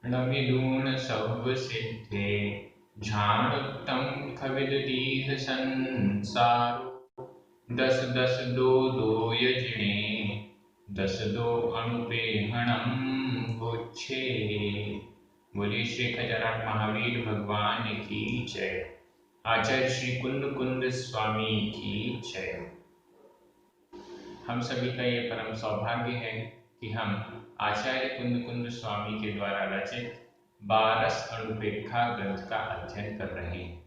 णविदून सब सिद्धे झाणुत्तम खविद दीह संसारो। दस दस दो दो यजने दस दो अणुपेहणम गुच्छे। बोलिए श्री खजराट महावीर भगवान की जय। आचार्य श्री कुंद कुंद स्वामी की जय। हम सभी का ये परम सौभाग्य है कि हम आचार्य कुंद कुंद स्वामी के द्वारा रचित 12 अणुपेक्षा ग्रंथ का अध्ययन कर रहे हैं।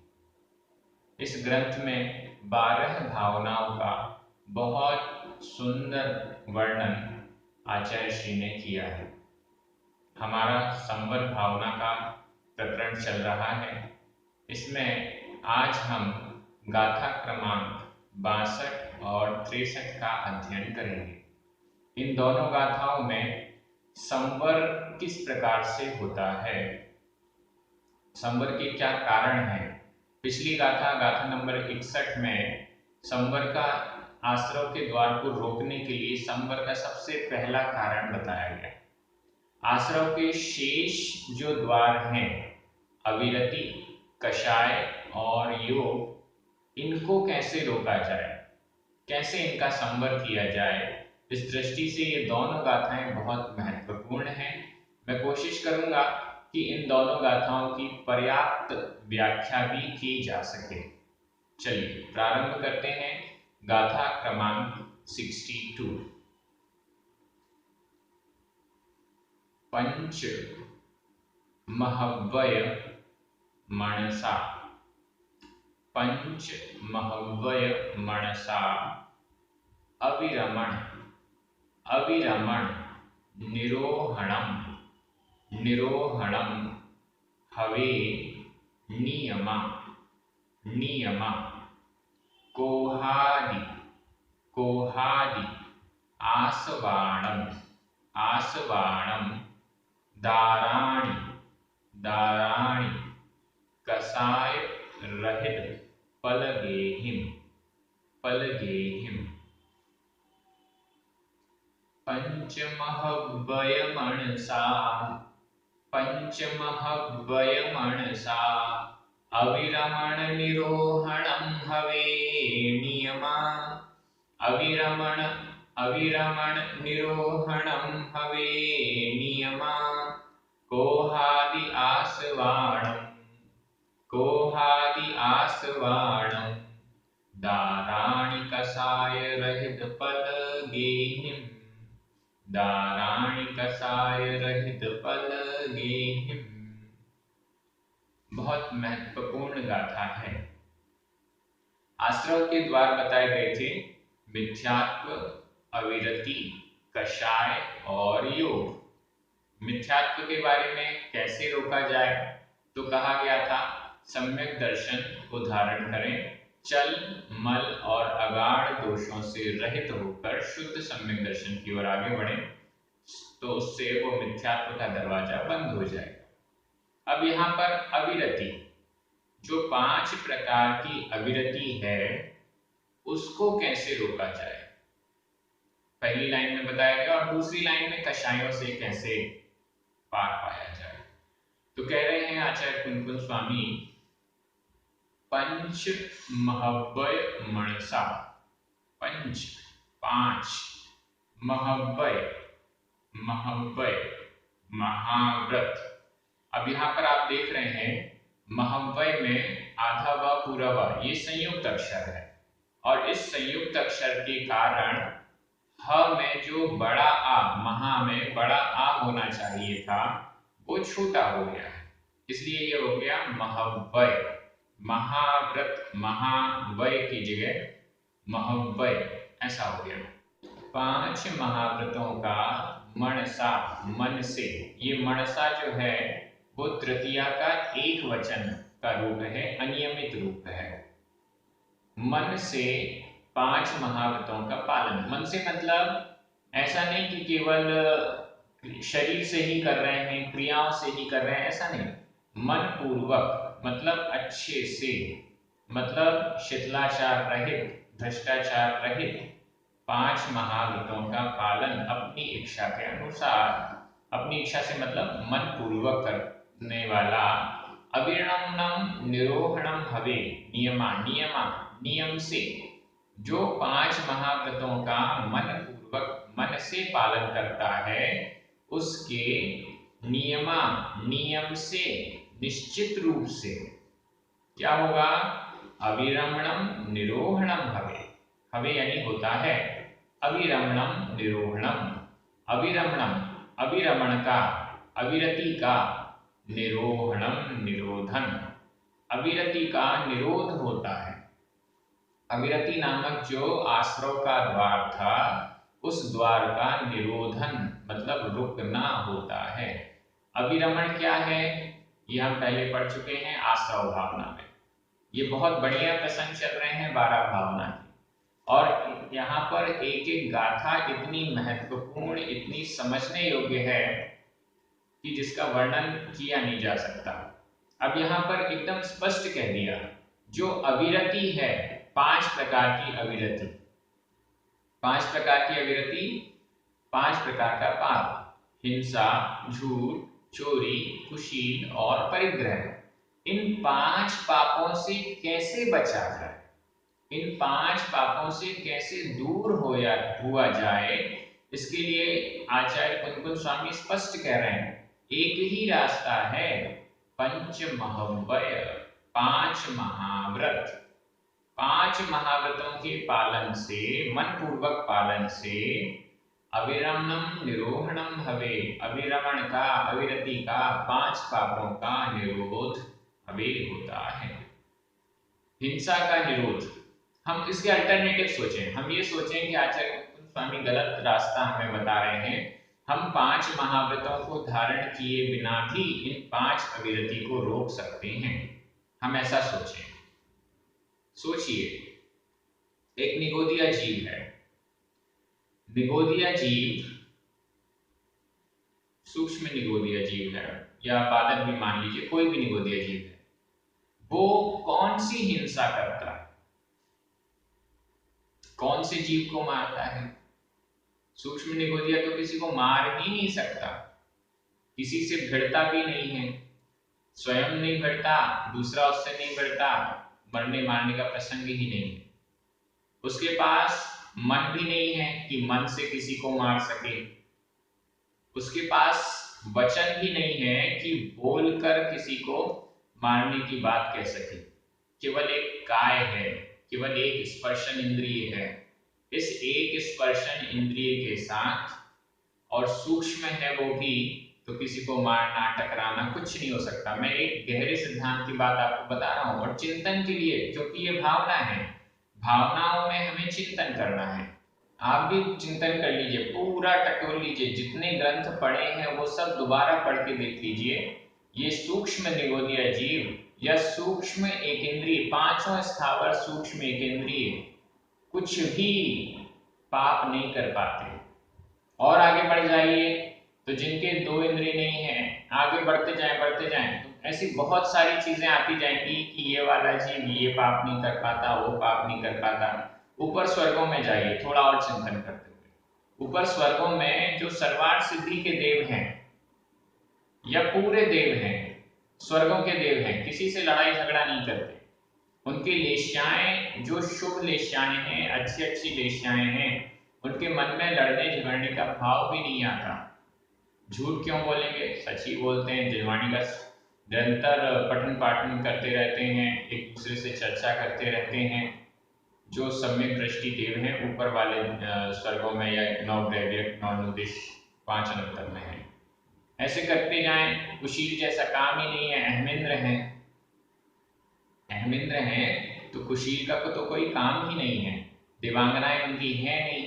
इस ग्रंथ में 12 भावनाओं का बहुत सुंदर वर्णन आचार्य श्री ने किया है। हमारा संवर भावना का प्रकरण चल रहा है। इसमें आज हम गाथा क्रमांक 62 और 63 का अध्ययन करेंगे। इन दोनों गाथाओं में संवर किस प्रकार से होता है, संवर के क्या कारण हैं। पिछली गाथा गाथा नंबर 61 में संवर का आश्रव के द्वार को रोकने के लिए संवर का सबसे पहला कारण बताया गया। आश्रव के शेष जो द्वार हैं, अविरति, कषाय और योग, इनको कैसे रोका जाए, कैसे इनका संवर किया जाए, इस दृष्टि से ये दोनों गाथाएं बहुत महत्वपूर्ण हैं। मैं कोशिश करूंगा कि इन दोनों गाथाओं की पर्याप्त व्याख्या भी की जा सके। चलिए प्रारंभ करते हैं गाथा क्रमांक 62। पंच महव्वय मनसा। पंच महव्वय मनसा अविरमण। अविरमण निरोहणम। निरोहणम हवे नियमा। नियमा कोहादि। कोहादि आसवाणम। आसवाणम दाराणि। दाराणि कसाय रहित पलगेहिम। पलगेहिम पंचमहव्वय मनसा। पंचमहव्वय मनसा अविरमण निरोहणम हवे नियमा। अविरमण अविरमण निरोहणम हवे नियमा कोहादि आसवाणम। कोहादि आसवाणम दाराणि कसाय रहित पलगेहिम। दाराणि कसाय रहित पलगेहिम। बहुत महत्वपूर्ण गाथा है। आश्रव के द्वार बताए गए थे, मिथ्यात्व, अविरति, कषाय और योग। मिथ्यात्व के बारे में कैसे रोका जाए तो कहा गया था, सम्यक दर्शन को धारण करें, चल, मल और अगाढ़ दोषों से रहित होकर शुद्ध सम्यक दर्शन की ओर आगे बढ़े तो उससे वो मिथ्यात्व का दरवाजा बंद हो जाएगा। अब यहाँ पर अविरति, जो 5 प्रकार की अविरति है, उसको कैसे रोका जाए, पहली लाइन में बताया गया, और दूसरी लाइन में कषायों से कैसे पार पाया जाए। तो कह रहे हैं आचार्य कुंद कुंद स्वामी, पंच महव्वय मनसा। पंच 5, महव्वय महव्वय महाव्रत। अब यहाँ पर आप देख रहे हैं महव्वय में आधा व पूरा व ये संयुक्त अक्षर है, और इस संयुक्त अक्षर के कारण ह में जो बड़ा आ, महा में बड़ा आ होना चाहिए था, वो छोटा हो गया है, इसलिए ये हो गया महव्वय। महाव्रत, महावय की जगह महव्वय ऐसा हो गया। 5 महाव्रतों का मनसा, मन से, ये मनसा जो है वो तृतीया का एक वचन का रूप है, अनियमित रूप है। मन से 5 महाव्रतों का पालन। मन से मतलब ऐसा नहीं कि केवल शरीर से ही कर रहे हैं, क्रियाओं से ही कर रहे हैं, ऐसा नहीं। मन पूर्वक मतलब अच्छे से, मतलब शिथिलाचार रहित, भ्रष्टाचार रहित 5 महाव्रतों का पालन अपनी इच्छा के अनुसार अपनी इच्छा से मतलब मन पूर्वक करने वाला। अविरमणम निरोहणम हवे नियमा नियमा नियम से, जो 5 महाव्रतों का मन पूर्वक मन से पालन करता है, उसके नियमा नियम से, निश्चित रूप से क्या होगा? अविरमणम निरोहणम हवे, हवे यानी होता है, अविरमणम निरोहणम, अविरमणम अविरमण का, अविरति का, निरोहणम निरोधन, अविरति का निरोध होता है। अविरति नामक जो आश्रव का द्वार था, उस द्वार का निरोधन मतलब रुकना होता है। अविरमण क्या है? ये हम पहले पढ़ चुके हैं आश्रव भावना में। ये बहुत बढ़िया प्रसंग चल रहे हैं 12 भावना के, और यहाँ पर एक एक गाथा इतनी महत्वपूर्ण, इतनी समझने योग्य है कि जिसका वर्णन किया नहीं जा सकता। अब यहाँ पर एकदम स्पष्ट कह दिया, जो अविरति है, 5 प्रकार की अविरति, 5 प्रकार की अविरति, 5 प्रकार का पाप, हिंसा, झूठ, चोरी, कुशील और परिग्रह। इन 5 पापों से कैसे बचा जाए, इन 5 पापों से कैसे दूर हुआ जाए, इसके लिए आचार्य कुंदकुंज स्वामी स्पष्ट कह रहे हैं, एक ही रास्ता है, पंचमहव्यय, 5 महाव्रत। 5 महाव्रतों के पालन से, मन पूर्वक पालन से, अविरमणम निरोहणम हवे, अविरमण का, अविरति का, 5 पापों का निरोध हवे होता है। हिंसा का निरोध, हम इसके अल्टरनेटिव सोचें, हम ये सोचें कि आचार्य स्वामी गलत रास्ता हमें बता रहे हैं, हम 5 महाव्रतों को धारण किए बिना भी इन 5 अविरति को रोक सकते हैं। हम ऐसा सोचें। सोचिए, एक निगोदिया जीव है, निगोदिया जीव सूक्ष्म निगोदिया जीव है, या बालक भी मान लीजिए, कोई भी निगोदिया जीव है, वो कौन सी हिंसा करता है, कौन से जीव को मारता है? सूक्ष्म निगोदिया तो किसी को मार ही नहीं सकता, किसी से भिड़ता भी नहीं है, स्वयं नहीं भिड़ता, दूसरा उससे नहीं भिड़ता, मरने मारने का प्रसंग ही नहीं है। उसके पास मन भी नहीं है कि मन से किसी को मार सके, उसके पास वचन भी नहीं है कि बोलकर किसी को मारने की बात कह सके। केवल एक काय है, केवल एक स्पर्शन इंद्रिय है। इस एक स्पर्शन इंद्रिय के साथ, और सूक्ष्म है वो भी, तो किसी को मारना, टकराना कुछ नहीं हो सकता। मैं एक गहरे सिद्धांत की बात आपको बता रहा हूँ, और चिंतन के लिए, क्योंकि ये भावना है, भावनाओं में हमें चिंतन करना है। आप भी चिंतन कर लीजिए, पूरा टटोल लीजिए, जितने ग्रंथ पढ़े हैं वो सब दोबारा पढ़ के देख लीजिए। ये सूक्ष्म निगोदिया जीव या सूक्ष्म एक इंद्रिय, 5 स्थावर सूक्ष्म एक इंद्रिय कुछ भी पाप नहीं कर पाते। और आगे बढ़ जाइए तो जिनके 2 इंद्रिय नहीं है, आगे बढ़ते जाएं तो ऐसी बहुत सारी चीजें आती जाएंगी कि ये वाला जीव ये पाप नहीं कर पाता, वो पाप नहीं कर पाता। ऊपर स्वर्गों में जाइए, थोड़ा और चिंतन करते हुए, ऊपर स्वर्गों में जो सर्वार्थ सिद्धि के देव हैं या पूरे देव हैं, स्वर्गों के देव हैं, किसी से लड़ाई झगड़ा नहीं करते। उनकी लेश्याएं जो शुभ लेश्याएं हैं, अच्छी अच्छी लेश्याएं हैं, उनके मन में लड़ने झगड़ने का भाव भी नहीं आता। झूठ क्यों बोलेंगे, सच ही बोलते हैं। दिलवाणी का निरंतर पठन पाठन करते रहते हैं, एक दूसरे से चर्चा करते रहते हैं। जो सम्यक दृष्टि देव हैं ऊपर वाले स्वर्गों में, या 9 ग्रह 9 दिश 5 अनंतर में है, ऐसे करते जाएं। कुशील जैसा काम ही नहीं है, अहमिंद्र हैं, अहमिंद्र हैं तो कुशील का तो कोई काम ही नहीं है। देवांगनाएं उनकी है नहीं,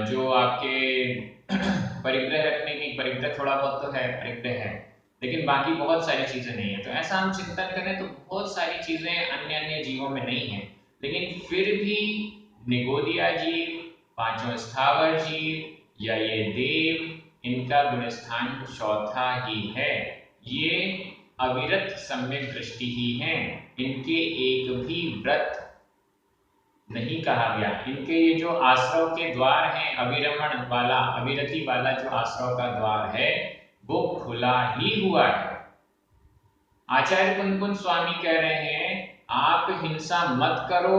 जो आपके परिग्रह रखने की, परिग्रह थोड़ा बहुत तो है, परिग्रह है, लेकिन बाकी बहुत सारी चीजें नहीं है। तो ऐसा हम चिंतन करें तो बहुत सारी चीजें अन्य अन्य जीवों में नहीं है, लेकिन फिर भी निगोदिया जीव, 5 स्थावर जीव या ये देव, इनका गुणस्थान चौथा ही है। ये अविरत सम्यक दृष्टि ही है, इनके एक भी व्रत नहीं कहा गया। इनके ये जो आश्रव के द्वार हैं, अविरमण वाला, अविरति वाला जो आश्रव का द्वार है वो खुला ही हुआ है। आचार्य कुनकुन स्वामी कह रहे हैं आप हिंसा मत करो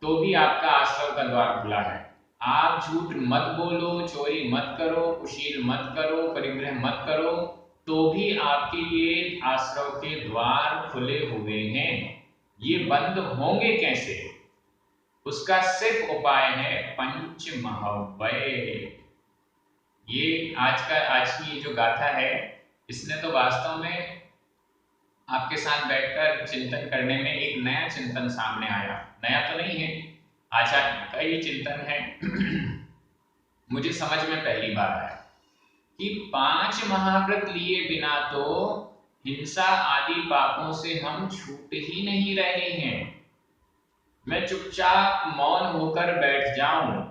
तो भी आपका आश्रव का द्वार खुला है। आप झूठ मत बोलो, चोरी मत करो, कुशील मत करो, परिग्रह मत करो, तो भी आपके लिए आश्रव के द्वार खुले हुए हैं। ये बंद होंगे कैसे? उसका सिर्फ उपाय है पंच महाव्यय। ये आज की ये जो गाथा है, इसने तो वास्तव में आपके साथ बैठकर चिंतन करने में एक नया चिंतन सामने आया। नया तो नहीं है, आचार्य का ये चिंतन है। मुझे समझ में पहली बार आया कि 5 महाव्रत लिए बिना तो हिंसा आदि पापों से हम छूट ही नहीं रहे हैं। मैं चुपचाप मौन होकर बैठ जाऊं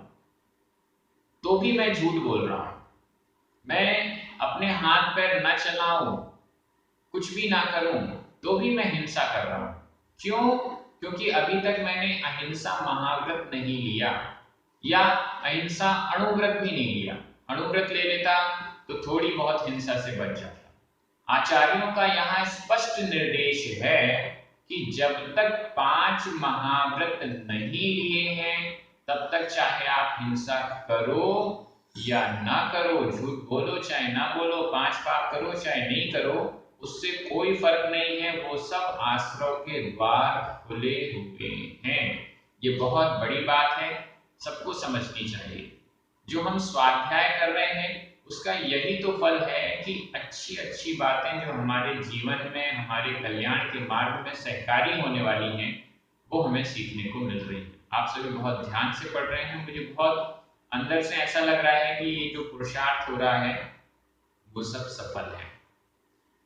तो भी मैं झूठ बोल रहा हूं। मैं अपने हाथ पैर न चलाऊं, कुछ भी ना करूं, तो भी मैं हिंसा कर रहा हूं। क्यों? क्योंकि अभी तक मैंने अहिंसा महाव्रत नहीं लिया या अहिंसा अणुव्रत भी नहीं लिया। अणुव्रत ले लेता तो थोड़ी बहुत हिंसा से बच जाता। आचार्यों का यहाँ स्पष्ट निर्देश है कि जब तक 5 महाव्रत नहीं लिए हैं तब तक चाहे आप हिंसा करो या ना करो, झूठ बोलो चाहे ना बोलो, 5 पाप करो चाहे नहीं करो, उससे कोई फर्क नहीं है। वो सब आश्रव के द्वार खुले हुए हैं। ये बहुत बड़ी बात है, सबको समझनी चाहिए। जो हम स्वाध्याय कर रहे हैं उसका यही तो फल है कि अच्छी अच्छी बातें जो हमारे जीवन में, हमारे कल्याण के मार्ग में सहकारी होने वाली हैं, वो हमें सीखने को मिल रही है। आप सभी बहुत ध्यान से पढ़ रहे हैं। मुझे बहुत अंदर से ऐसा लग रहा है कि ये जो पुरुषार्थ हो रहा है वो सब सफल है।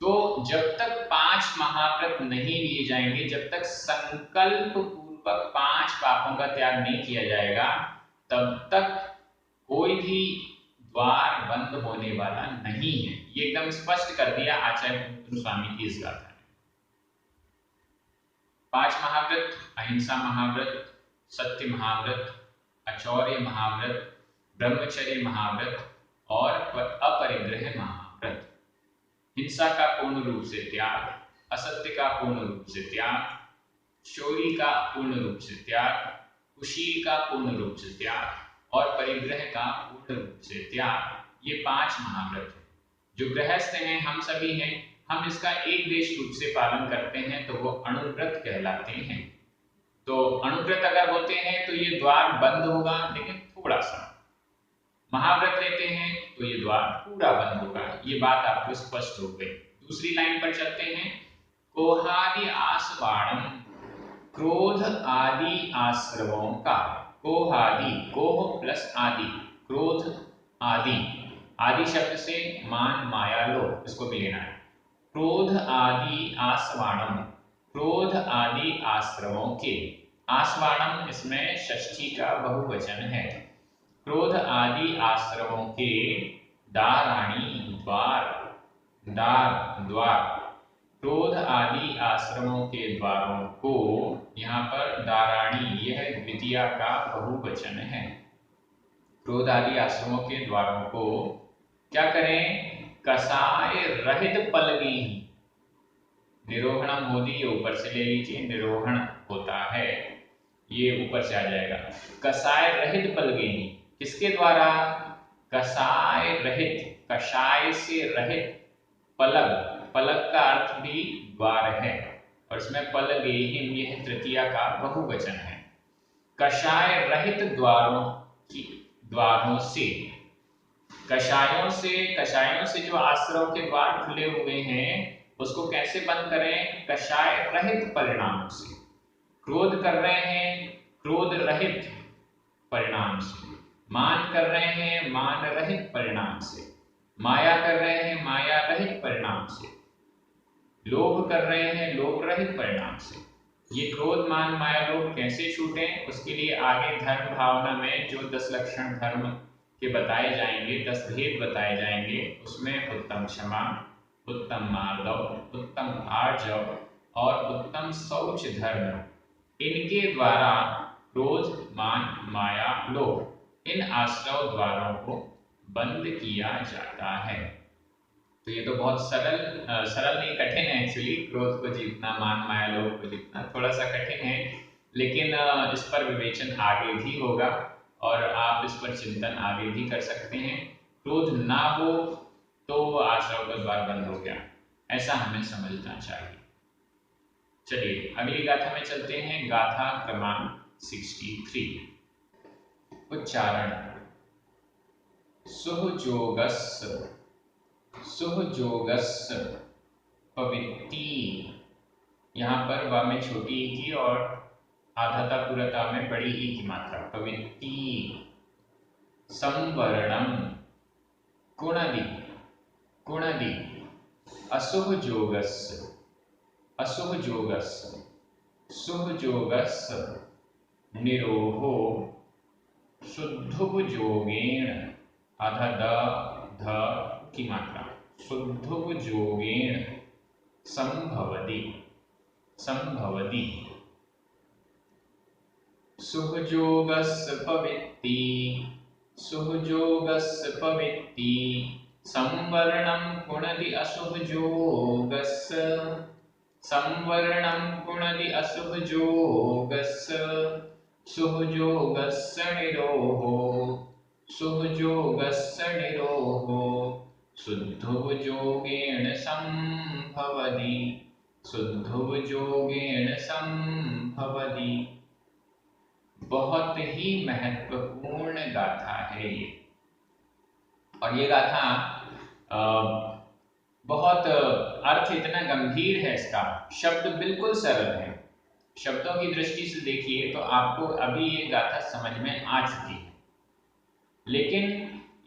तो जब तक 5 महाव्रत नहीं लिए जाएंगे, जब तक संकल्प पूर्वक 5 पापों का त्याग नहीं किया जाएगा, तब तक कोई भी द्वार बंद होने वाला नहीं है। ये एकदम स्पष्ट कर दिया आचार्य कुनकुन स्वामी की इस गाथा ने। 5 महाव्रत, अहिंसा महाव्रत, सत्य महाव्रत, अचौर्य महाव्रत, ब्रह्मचर्य महाव्रत और अपरिग्रह महाव्रत। हिंसा का पूर्ण रूप से त्याग, असत्य का पूर्ण रूप से त्याग, चोरी का पूर्ण रूप से त्याग, कुशील का पूर्ण रूप से त्याग और परिग्रह का पूर्ण रूप से त्याग। ये 5 महाव्रत है। जो गृहस्थ हैं, हम सभी हैं, हम इसका एक देश रूप से पालन करते हैं तो वो अणुव्रत कहलाते हैं। तो अणुव्रत अगर होते हैं तो ये द्वार बंद होगा, लेकिन थोड़ा सा। महाव्रत लेते हैं तो ये द्वार पूरा बंद होगा। ये बात आपको स्पष्ट हो गई। दूसरी लाइन पर चलते हैं। कोहादि आसवाणम, क्रोध आदि आश्रवों का। कोहादि, कोह प्लस आदि, क्रोध आदि, आदि शब्द से मान माया लो, इसको भी लेना है। क्रोध आदि आसवाणम, क्रोध आदि आश्रवों के। आसवाणम इसमें षष्ठी का बहुवचन है। क्रोध आदि आश्रमों के दाराणी, द्वार, दार द्वार, क्रोध आदि आश्रमों के द्वारों को, यहाँ पर दाराणी यह द्वितीया का बहुवचन है। क्रोध आदि आश्रमों के द्वारों को क्या करें? कसाय रहित पलगी। निरोहणम मोदी, ये ऊपर से ले लीजिए, निरोहण होता है, ये ऊपर से आ जाएगा। कसाय रहित पलगेनी, किसके द्वारा? कसाय रहित, कषाय से रहित, पलग, पलग का अर्थ भी द्वार है और इसमें पलगेहिम यह तृतीया का बहुवचन है। कषाय रहित द्वारों की, द्वारों से, कषायों से जो आश्रम के द्वार खुले हुए हैं उसको कैसे बंद करें? कषाय रहित परिणाम से। क्रोध कर रहे हैं, क्रोध रहित परिणाम से। मान कर रहे हैं, मान रहित परिणाम से। माया कर रहे हैं, माया रहित परिणाम से। लोभ कर रहे हैं, लोभ रहित परिणाम से। ये क्रोध मान माया लोभ कैसे छूटें? उसके लिए आगे धर्म भावना में जो 10 लक्षण धर्म के बताए जाएंगे, 10 भेद बताए जाएंगे, उसमें उत्तम क्षमा, उत्तम मार्दव, उत्तम आर्जव और उत्तम शौच धर्म, इनके द्वारा क्रोध, मान, माया, लोभ, इन आश्रव द्वारों को बंद किया जाता है। तो ये तो बहुत सरल नहीं, कठिन है एक्चुअली। क्रोध को जीतना, मान, माया, लोभ को जीतना थोड़ा सा कठिन है, लेकिन इस पर विवेचन आगे भी होगा और आप इस पर चिंतन आगे भी कर सकते हैं। क्रोध ना हो तो आश्रव का द्वार बंद हो गया, ऐसा हमें समझना चाहिए। चलिए अगली गाथा में चलते हैं। गाथा क्रमांक 63। उच्चारण। सुहजोगस्य, सुहजोगस्य पवित्ती। यहाँ पर वा में छोटी ई की और आधाता पूरता में बड़ी ई की मात्रा। पवित्ती। संवरणम, कुणदि, कुणदि। असुहजोगस्य, असुहजोगस्य, सुहजोगस्य निरोहो शुद्धुभजोगेण। आधा ध की मात्रा। शुद्धुभजोगेण संभवति, संभवति। सुहजोगस्य पवित्ती, सुहजोगस्य पवित्ती। संवरणं कुणदि अशुभजोगस्य, संवरणं कुणदि अशुभजोगस्य। सुहजोगस्य निरोहो, सुहजोगस्य निरोहो शुद्धुभजोगेण संभवति, शुद्धुभजोगेण संभवति। बहुत ही महत्वपूर्ण गाथा है ये, और ये गाथा बहुत अर्थ इतना गंभीर है इसका। शब्द बिल्कुल सरल है, शब्दों की दृष्टि से देखिए तो आपको अभी ये गाथा समझ में आ चुकी है, लेकिन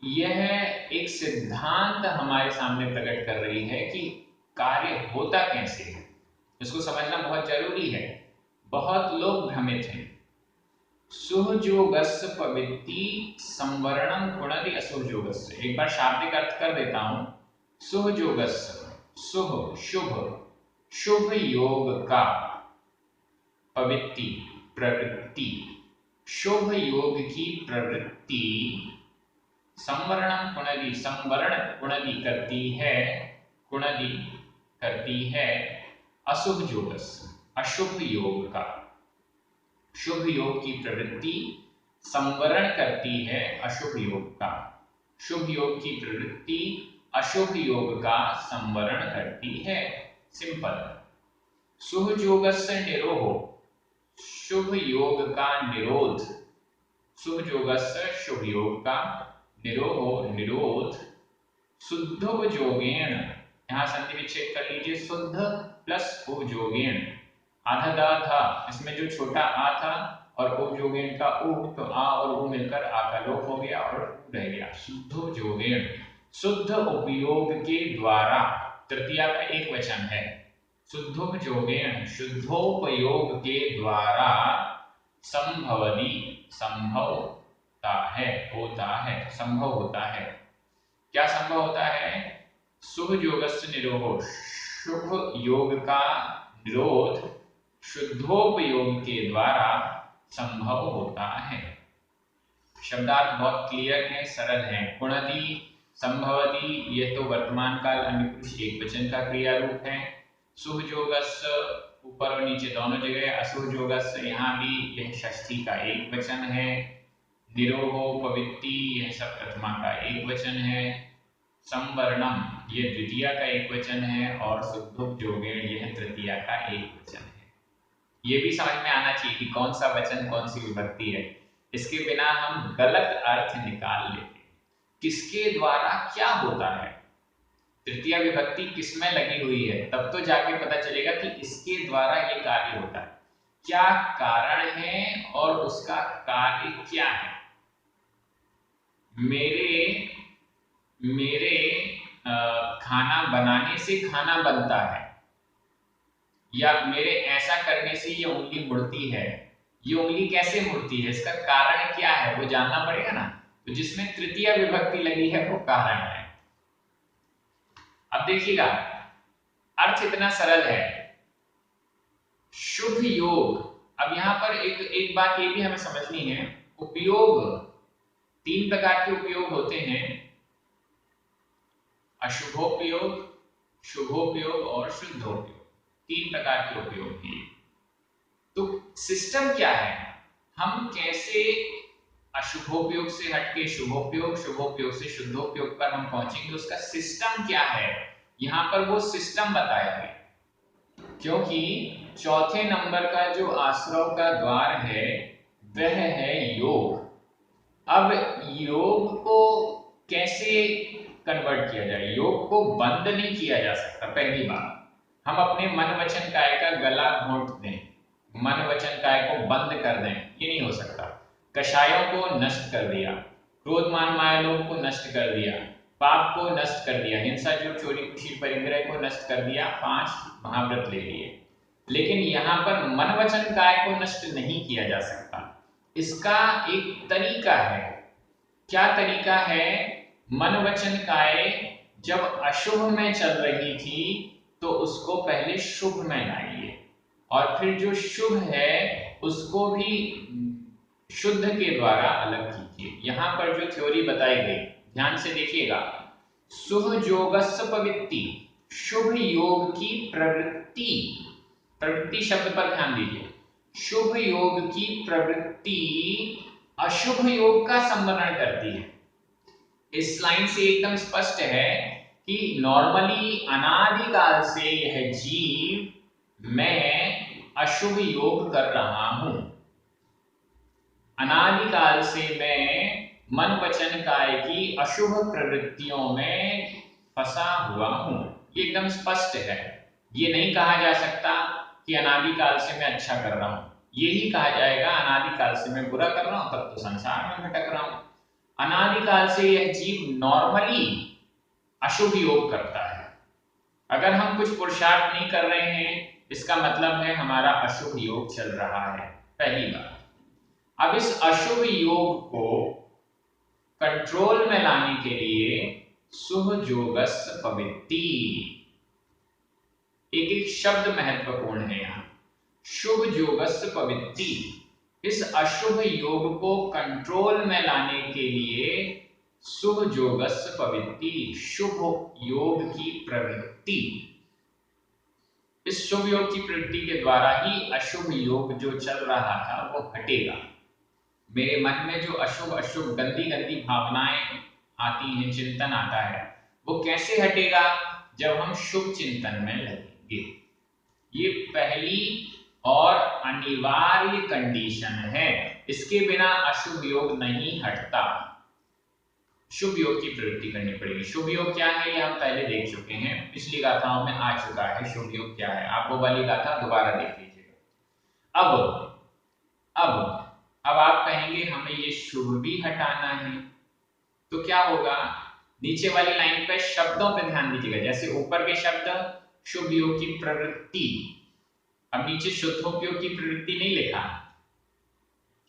यह एक सिद्धांत हमारे सामने प्रकट कर रही है कि कार्य होता कैसे है। इसको समझना बहुत जरूरी है। बहुत लोग भ्रमित हैं। सुहजोगस्य पवित्ती संवरणम कुणदि असुहजोगस्य। एक बार शाब्दिक अर्थ कर देता हूं। सुहजोगस्य, शुभ, शुभ, शुभ योग का, पवित्ती प्रवृत्ति, शुभ योग की प्रवृत्ति। संवरणम कुणदि, संवरण कुणदि करती है, कुणदि करती है अशुभ योगस्य, अशुभ योग का। शुभ योग की प्रवृत्ति संवरण करती है अशुभ योग का। शुभ योग की प्रवृत्ति अशुभ योग का संवरण करती है। सिंपल। सुहजोगस्य निरोहो, शुभ योग का निरोध। शुभ योगस्य, शुभ योग का, निरोहो निरोध। शुद्धोपयोगेण, यहाँ संधि विच्छेद कर लीजिए। शुद्ध प्लस उपयोगेण। आधा दा था, इसमें जो छोटा आ था और उपयोगेण का उ, तो आ और उ मिलकर आ का लोप हो गया और रह गया। शुद्धोपयोगेण, शुद्ध उपयोग के द्वारा। तृतीया का एक वचन है। शुद्धोपयोगेण, शुद्धोपयोग के द्वारा। संभवति, संभवता है, होता है, संभव होता है। क्या संभव होता है? शुभ योगस्य निरोधो, शुभ योग का निरोध शुद्धोपयोग के द्वारा संभव होता है। शब्दार्थ बहुत क्लियर है, सरल है। कुणदि, संभवति, यह तो वर्तमान काल अन्य पुरुष एक वचन का क्रिया रूप है। शुभ योगस्य ऊपर और नीचे दोनों जगह। अशुभ योगस्य, यहाँ भी यह षष्ठी का एक वचन है। निरोहो, पवित्ति, यह सब प्रथमा का एक वचन है। संवर्णम, यह द्वितीया का एक वचन है। और शुद्धोपयोगेण, यह तृतीया का एक वचन है। ये भी समझ में आना चाहिए कि कौन सा वचन कौन सी विभक्ति है। इसके बिना हम गलत अर्थ निकाल लेते हैं। किसके द्वारा क्या होता है, तृतीया विभक्ति किसमें लगी हुई है, तब तो जाके पता चलेगा कि इसके द्वारा ये कार्य होता है। क्या कारण है और उसका कार्य क्या है। मेरे खाना बनाने से खाना बनता है, या मेरे ऐसा करने से ये उंगली मुड़ती है। ये उंगली कैसे मुड़ती है, इसका कारण क्या है, वो जानना पड़ेगा ना। तो जिसमें तृतीया विभक्ति लगी है वो कारण है। अब देखिएगा, अर्थ इतना सरल है। शुभ योग अब यहाँ पर एक बात ये भी हमें समझनी है, उपयोग, 3 प्रकार के उपयोग होते हैं, अशुभोपयोग, शुभोपयोग और शुद्धोपयोग, 3 प्रकार के उपयोग हैं। तो सिस्टम क्या है, हम कैसे अशुभोपयोग से हटके शुभोपयोग, शुभोपयोग से शुद्धोपयोग पर हम पहुंचेंगे, उसका सिस्टम क्या है, यहाँ पर वो सिस्टम बताया है। क्योंकि चौथे नंबर का जो आश्रव का द्वार है वह है योग। अब योग को कैसे कन्वर्ट किया जाए, योग को बंद नहीं किया जा सकता। पहली बात, हम अपने मन वचन काया का गला घोंट दें, मन वचन काय को बंद कर दें, ये नहीं हो सकता। कषायों को नष्ट कर दिया, क्रोध मान माया लोभ को नष्ट कर दिया, पाप को नष्ट कर दिया, हिंसा झूठ चोरी कुशील परिग्रह को नष्ट कर दिया, 5 महाव्रत ले लिए, लेकिन यहाँ पर मन वचन काय को नष्ट नहीं किया जा सकता। इसका एक तरीका है। क्या तरीका है? मन वचन काय जब अशुभ में चल रही थी तो उसको पहले शुभ में लाइए, और फिर जो शुभ है उसको भी शुद्ध के द्वारा अलग कीजिए। यहाँ पर जो थ्योरी बताई गई ध्यान से देखिएगा, शुभ योगस्य प्रवृत्ति, शुभ योग की प्रवृत्ति, प्रवृत्ति शब्द पर ध्यान दीजिए, शुभ योग की प्रवृत्ति अशुभ योग का संवरण करती है। इस लाइन से एकदम स्पष्ट है कि नॉर्मली अनादिकाल से यह जीव मैं अशुभ योग कर रहा हूं, अनादिकाल से मैं मन वचन काय की अशुभ प्रवृत्तियों में फंसा हुआ हूं। ये एकदम स्पष्ट है। ये नहीं कहा जा सकता कि अनादिकाल से मैं अच्छा कर रहा हूं, यही कहा जाएगा अनादिकाल से मैं बुरा कर रहा हूं, तब तो संसार में भटक रहा हूं। अनादिकाल से यह जीव नॉर्मली अशुभ योग करता है। अगर हम कुछ पुरुषार्थ नहीं कर रहे हैं, इसका मतलब है हमारा अशुभ योग चल रहा है, पहली बात। अब इस अशुभ योग को कंट्रोल में लाने के लिए शुभ योगस्य प्रवृत्ति, एक एक शब्द महत्वपूर्ण है यहाँ, शुभ योगस्य प्रवृत्ति। इस अशुभ योग को कंट्रोल में लाने के लिए शुभ योगस्य प्रवृत्ति, शुभ योग की प्रवृत्ति, इस शुभ योग की प्रवृत्ति के द्वारा ही अशुभ योग जो चल रहा था वो हटेगा। मेरे मन में जो अशुभ अशुभ गंदी गंदी भावनाएं आती हैं, चिंतन आता है, वो कैसे हटेगा? जब हम शुभ चिंतन में लगेंगे। ये पहली और अनिवार्य कंडीशन है, इसके बिना अशुभ योग नहीं हटता। शुभ योग की प्रवृत्ति करनी पड़ेगी। शुभ योग क्या है ये हम पहले देख चुके हैं, पिछली गाथाओं में आ चुका है शुभ योग क्या है। आप वो वाली गाथा दोबारा देख लीजिएगा। अब आप कहेंगे हमें ये शुभ भी हटाना है, तो क्या होगा? नीचे वाली लाइन पे शब्दों पे ध्यान दीजिएगा। जैसे ऊपर के शब्द शुभ योग की प्रवृत्ति, अब नीचे शुद्धोपयोग की प्रवृत्ति नहीं लिखा,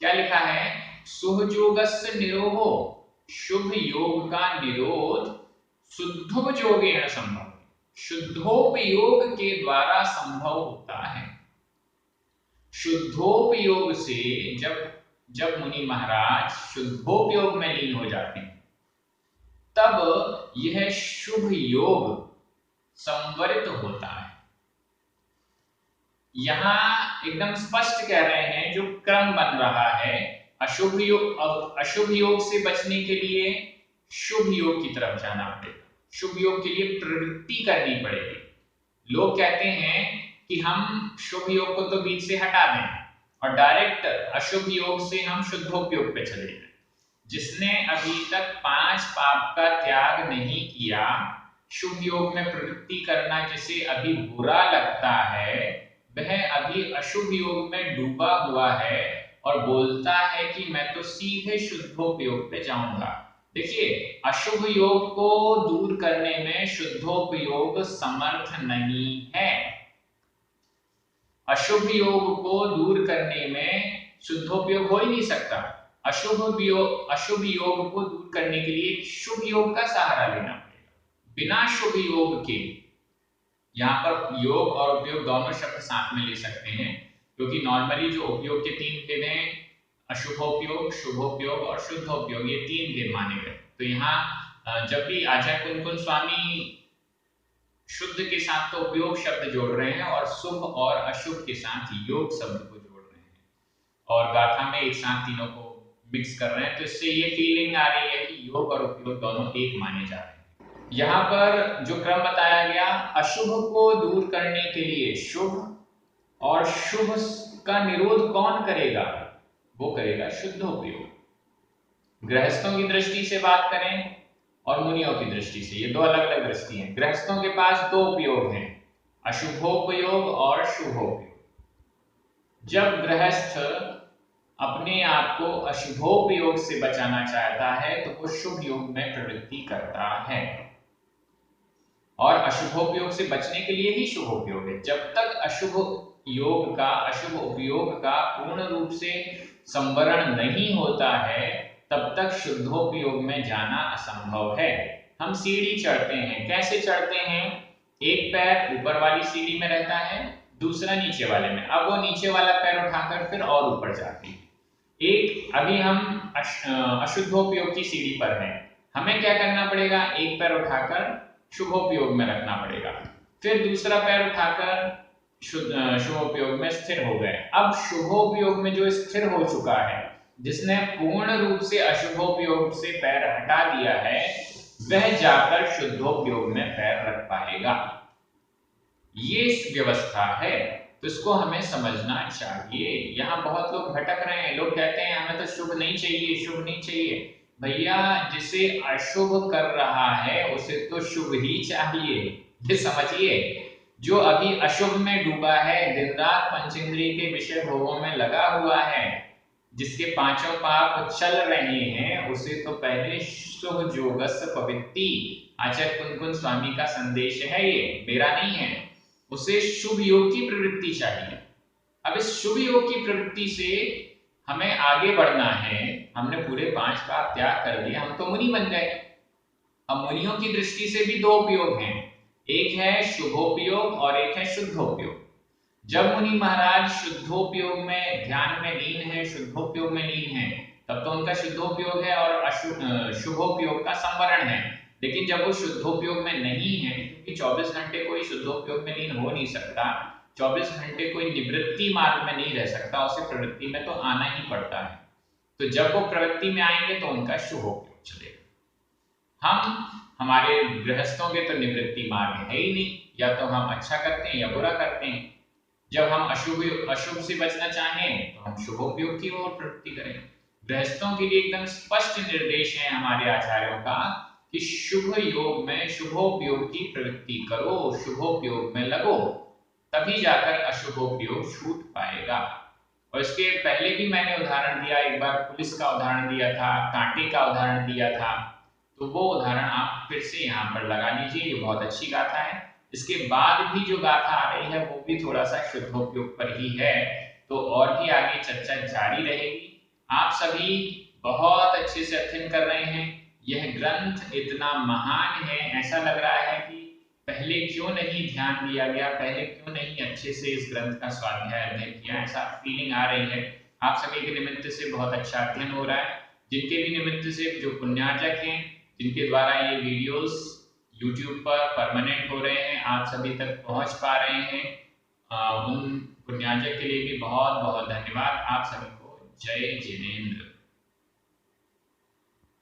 क्या लिखा है? शुभ योगस्य निरोधो, शुभ योग का निरोध शुद्धोपयोगेन संभव, शुद्धोपयोग के द्वारा संभव होता है। शुद्धोपयोग से जब मुनि महाराज शुद्धोपयोग में लीन हो जाते हैं, तब यह शुभ योग संवरित होता है। यहां एकदम स्पष्ट कह रहे हैं जो क्रम बन रहा है, अशुभ योग से बचने के लिए शुभ योग की तरफ जाना पड़ेगा, शुभ योग के लिए प्रवृत्ति करनी पड़ेगी। लोग कहते हैं कि हम शुभ योग को तो बीच से हटा दें और डायरेक्ट अशुभ योग से हम शुद्धोपयोग पे चले जाएं। जिसने अभी तक 5 पाप का त्याग नहीं किया, शुभ योग में प्रवृत्ति करना जिसे अभी बुरा लगता है, वह अभी अशुभ योग में डूबा हुआ है और बोलता है कि मैं तो सीधे शुद्धोपयोग पे जाऊंगा। देखिए, अशुभ योग को दूर करने में शुद्धोपयोग समर्थ नहीं है। अशुभ योग को दूर करने में शुद्धोपयोग हो ही नहीं सकता। अशुभ योग को दूर करने के लिए शुभ योग का सहारा लेना पड़ेगा। बिना शुभ योग के, यहाँ पर योग और उपयोग दोनों शब्द साथ में ले सकते हैं, क्योंकि नॉर्मली जो उपयोग के 3 भेद हैं, अशुभोपयोग, शुभोपयोग और शुद्धोपयोग, ये 3 भेद माने गए। तो यहाँ जब भी आचार्य कुन-कुन स्वामी शुद्ध के साथ तो उपयोग शब्द जोड़ रहे हैं और शुभ और अशुभ के साथ योग शब्द को जोड़ रहे हैं और गाथा में एक साथ तीनों को मिक्स कर रहे हैं, तो इससे ये फीलिंग आ रही है कि योग और उपयोग दोनों एक माने जा रहे हैं। यहाँ पर जो क्रम बताया गया, अशुभ को दूर करने के लिए शुभ और शुभ का निरोध कौन करेगा? वो करेगा शुद्धोपयोग। गृहस्थों की दृष्टि से बात करें और मुनियों की दृष्टि से, ये दो अलग अलग दृष्टि हैं। गृहस्थों के पास दो उपयोग हैं, अशुभोपयोग और शुभोपयोग। जब गृहस्थ अपने आप को अशुभोपयोग से बचाना चाहता है तो वो शुभ योग में प्रवृत्ति करता है, और अशुभोपयोग से बचने के लिए ही शुभोपयोग है। जब तक अशुभ योग का, अशुभ उपयोग का पूर्ण रूप से संवरण नहीं होता है, तब तक शुद्धोपयोग में जाना असंभव है। हम सीढ़ी चढ़ते हैं, कैसे चढ़ते हैं? एक पैर ऊपर वाली सीढ़ी में रहता है, दूसरा नीचे वाले में। अब वो नीचे वाला पैर उठाकर फिर और ऊपर जाती है। अभी हम अशुद्धोपयोग की सीढ़ी पर हैं, हमें क्या करना पड़ेगा? एक पैर उठाकर शुभोपयोग में रखना पड़ेगा, फिर दूसरा पैर उठाकर शुभोपयोग में स्थिर हो गए। अब शुभोपयोग में जो स्थिर हो चुका है, जिसने पूर्ण रूप से अशुभोपयोग से पैर हटा दिया है, वह जाकर शुद्धोपयोग में पैर रख पाएगा। ये व्यवस्था है, तो इसको हमें समझना चाहिए। यहाँ बहुत लोग भटक रहे हैं, लोग कहते हैं हमें तो शुभ नहीं चाहिए, शुभ नहीं चाहिए। भैया, जिसे अशुभ कर रहा है उसे तो शुभ ही चाहिए, ये समझिए। जो अभी अशुभ में डूबा है, दिन रात पंचेंद्रिय के विषय भोगों में लगा हुआ है, जिसके पांचों पाप चल रहे हैं, उसे तो पहले शुभ जोगस पवित्ति, आचार्य कुन-कुन स्वामी का संदेश है, ये मेरा नहीं है। उसे शुभ योग की प्रवृत्ति चाहिए। अब इस शुभ योग की प्रवृत्ति से हमें आगे बढ़ना है। हमने पूरे 5 पाप त्याग कर दिए, हम तो मुनि बन गए। अब मुनियों की दृष्टि से भी 2 उपयोग हैं, एक है शुभोपयोग और एक है शुद्धोपयोग। जब मुनि महाराज शुद्धोपयोग में ध्यान में लीन है, शुद्धोपयोग में लीन है, तब तो उनका शुद्धोपयोग है और शुभोपयोग का संवरण है। लेकिन जब वो शुद्धोपयोग में नहीं है, क्योंकि 24 घंटे कोई शुद्धोपयोग में लीन हो नहीं सकता, 24 घंटे कोई निवृत्ति मार्ग में नहीं रह सकता, उसे प्रवृत्ति में तो आना ही पड़ता है। तो जब वो प्रवृत्ति में आएंगे तो उनका शुभोपयोग चलेगा। हमारे गृहस्थों के तो निवृत्ति मार्ग है ही नहीं, या तो हम अच्छा करते हैं या बुरा करते हैं। जब हम अशुभ से बचना चाहें तो हम शुभोपयोग की ओर प्रवृत्ति करें। गृहस्थों के लिए एकदम स्पष्ट निर्देश है हमारे आचार्यों का कि शुभ योग में शुभोपयोग की प्रवृत्ति करो, शुभोपयोग में लगो, तभी जाकर अशुभोपयोग छूट पाएगा। और इसके पहले भी मैंने उदाहरण दिया, एक बार पुलिस का उदाहरण दिया था, कांटे का उदाहरण दिया था, तो वो उदाहरण आप फिर से यहाँ पर लगा लीजिए, ये बहुत अच्छी गाथा है। इसके बाद भी जो गाथा आ रही है वो भी थोड़ा सा शुद्धोपयोग पर ही है, तो और भी आगे चर्चा जारी रहेगी। आप सभी बहुत अच्छे से अध्ययन कर रहे हैं। यह ग्रंथ इतना महान है, ऐसा लग रहा है कि पहले क्यों नहीं ध्यान दिया गया, पहले क्यों नहीं अच्छे से इस ग्रंथ का स्वाध्याय अध्ययन किया, ऐसा फीलिंग आ रही है। आप सभी के निमित्त से बहुत अच्छा अध्ययन हो रहा है। जिनके भी निमित्त से, जो पुण्यार्जक हैं, जिनके द्वारा ये वीडियोस YouTube पर परमानेंट हो रहे हैं, आप सभी तक पहुंच पा रहे हैं, उन पुण्यार्जक के लिए भी बहुत बहुत धन्यवाद। आप सभी को जय जिनेंद्र।